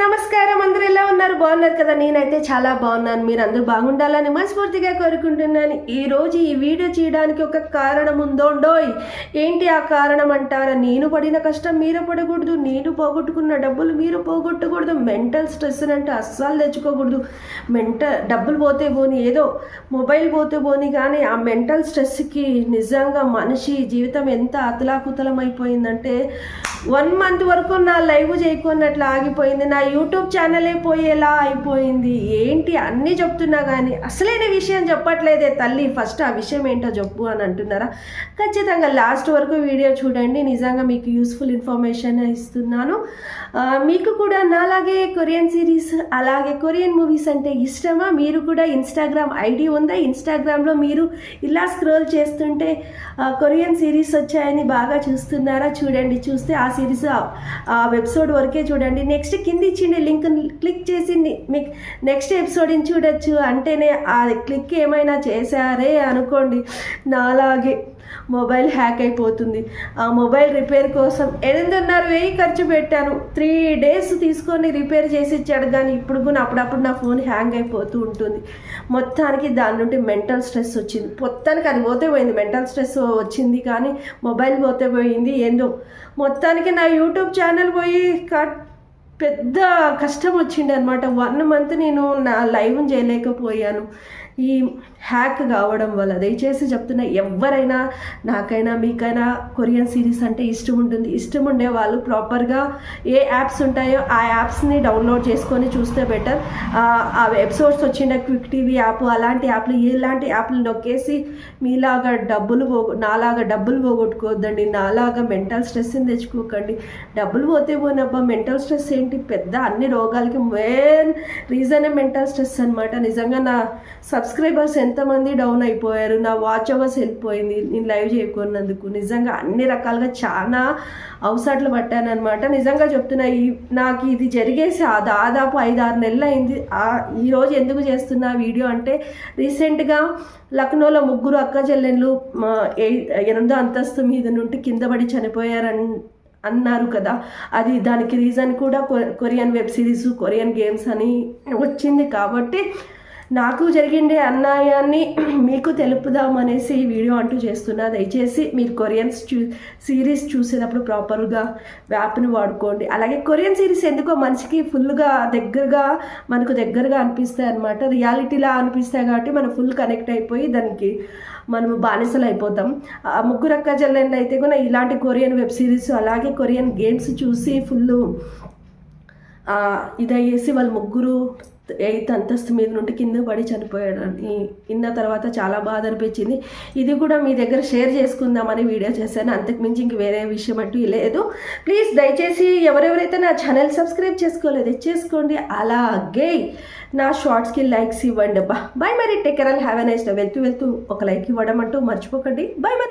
నమస్కారం. అందరూ ఎలా ఉన్నారు? బాగున్నారు కదా? నేనైతే చాలా బాగున్నాను. మీరు అందరూ బాగుండాలని మనస్ఫూర్తిగా కోరుకుంటున్నాను. ఈరోజు ఈ వీడియో చేయడానికి ఒక కారణం ఉందోండోయ్. ఏంటి ఆ కారణం అంటారా? నేను పడిన కష్టం మీరు పడకూడదు, నేను పోగొట్టుకున్న డబ్బులు మీరు పోగొట్టకూడదు, మెంటల్ స్ట్రెస్ అంటే అస్సలు తెచ్చుకోకూడదు. డబ్బులు పోతే పోని, ఏదో మొబైల్ పోతే పోని, కానీ ఆ మెంటల్ స్ట్రెస్కి నిజంగా మనిషి జీవితం ఎంత అతలాకుతలం అయిపోయిందంటే 1 మంత్ వరకు నా లైవ్ చేయకున్నట్లు ఆగిపోయింది. నా యూట్యూబ్ ఛానలే పోయేలా అయిపోయింది. ఏంటి అన్నీ చెప్తున్నా కానీ అసలైన విషయం చెప్పట్లేదే తల్లి. ఫస్ట్ ఆ విషయం ఏంటో చెప్పు అని అంటున్నారా? ఖచ్చితంగా లాస్ట్ వరకు వీడియో చూడండి. నిజంగా మీకు యూస్ఫుల్ ఇన్ఫర్మేషన్ ఇస్తున్నాను. మీకు కూడా నాలాగే కొరియన్ సిరీస్ అలాగే కొరియన్ మూవీస్ అంటే ఇష్టమా? మీరు కూడా ఇన్స్టాగ్రామ్ ఐడి ఉందా? ఇన్స్టాగ్రామ్లో మీరు ఇలా స్క్రోల్ చేస్తుంటే కొరియన్ సిరీస్ వచ్చాయని బాగా చూస్తున్నారా? చూడండి. చూస్తే ఆ సిరీస్ ఆ ఎపిసోడ్ వరకే చూడండి. నెక్స్ట్ కింద ఇచ్చిండే లింక్ క్లిక్ చేసి మీకు నెక్స్ట్ ఎపిసోడ్ని చూడొచ్చు. అంటేనే ఆ క్లిక్ ఏమైనా చేశారే అనుకోండి, నాలాగే మొబైల్ హ్యాక్ అయిపోతుంది. ఆ మొబైల్ రిపేర్ కోసం 8,500 ఖర్చు పెట్టాను. 3 days తీసుకొని రిపేర్ చేసి ఇచ్చాడు. కానీ ఇప్పుడు కూడా అప్పుడప్పుడు నా ఫోన్ హ్యాంగ్ అయిపోతూ ఉంటుంది. మొత్తానికి దాని నుండి మెంటల్ స్ట్రెస్ వచ్చింది. మొత్తానికి అది పోతే పోయింది, మెంటల్ స్ట్రెస్ వచ్చింది, కానీ మొబైల్ పోతే పోయింది. ఏందో మొత్తానికి నా యూట్యూబ్ ఛానల్ పోయి పెద్ద కష్టం వచ్చింది అనమాట. 1 month నేను నా లైవ్ చేయలేకపోయాను ఈ హ్యాక్ కావడం వల్ల. దయచేసి చెప్తున్నా, ఎవరైనా నాకైనా మీకైనా కొరియన్ సిరీస్ అంటే ఇష్టం ఉంటుంది. ఇష్టం ఉండే వాళ్ళు ప్రాపర్గా ఏ యాప్స్ ఉంటాయో ఆ యాప్స్ని డౌన్లోడ్ చేసుకొని చూస్తే బెటర్. ఆ ఎపిసోడ్స్ వచ్చిన క్విక్ టీవీ యాప్, అలాంటి యాప్లు, ఎలాంటి యాప్లు నొక్కేసి మీలాగా నాలాగా డబ్బులు పోగొట్టుకోవద్దండి. నాలాగా మెంటల్ స్ట్రెస్ని తెచ్చుకోకండి. డబ్బులు పోతే పోనబ్బా, మెంటల్ స్ట్రెస్ ఏంటి? పెద్ద అన్ని రోగాలకి మెయిన్ రీజనే మెంటల్ స్ట్రెస్ అనమాట. నిజంగా నా సబ్స్క్రైబర్స్ ఎంతమంది డౌన్ అయిపోయారు, నా వాచ్ అవర్స్ వెళ్ళిపోయింది నేను లైవ్ చేయకున్నందుకు. నిజంగా అన్ని రకాలుగా చాలా అవసరాలు పట్టానమాట. నిజంగా చెప్తున్నా, నాకు ఇది జరిగేసి దాదాపు 5-6 నెలలు అయింది. ఈరోజు ఎందుకు చేస్తున్నా వీడియో అంటే, రీసెంట్గా లక్నోలో 3 అక్క చెల్లెళ్ళు 8వ అంతస్తు మీద నుండి కింద పడి అన్నారు కదా. దానికి రీజన్ కూడా Korean web series, Korean games అని వచ్చింది. కాబట్టి నాకు జరిగిండే అన్యాయాన్ని మీకు తెలుపుదామనేసి ఈ వీడియో అంటూ చేస్తున్నా. దయచేసి మీరు కొరియన్ సిరీస్ చూసేటప్పుడు ప్రాపర్గా యాప్ని వాడుకోండి. అలాగే కొరియన్ సిరీస్ ఎందుకో మనిషికి ఫుల్గా మనకు దగ్గరగా అనిపిస్తాయి అనమాట. రియాలిటీలా అనిపిస్తాయి కాబట్టి మనం ఫుల్ కనెక్ట్ అయిపోయి దానికి మనము బానిసలు అయిపోతాం. 3 అక్క చెల్లెళ్ళు అయితే కూడా ఇలాంటి కొరియన్ వెబ్ సిరీస్ అలాగే కొరియన్ గేమ్స్ చూసి ఫుల్ ఇదయ్యేసి వాళ్ళు 3 8th అంతస్తు మీద నుండి కింద పడి చనిపోయాడు అని విన్న తర్వాత చాలా బాధ అనిపించింది. ఇది కూడా మీ దగ్గర షేర్ చేసుకుందామని వీడియో చేశాను. అంతకుమించి ఇంక వేరే విషయం అంటూ లేదు. ప్లీజ్ దయచేసి ఎవరెవరైతే నా ఛానల్ సబ్స్క్రైబ్ చేసుకోలేదు చేసుకోండి. అలాగే నా షార్ట్స్కి లైక్స్ ఇవ్వండి. బాయ్ మరి. Take care, have a nice day. వెళ్తూ ఒక లైక్ ఇవ్వడం అంటూ మర్చిపోకండి. బాయ్ మరి.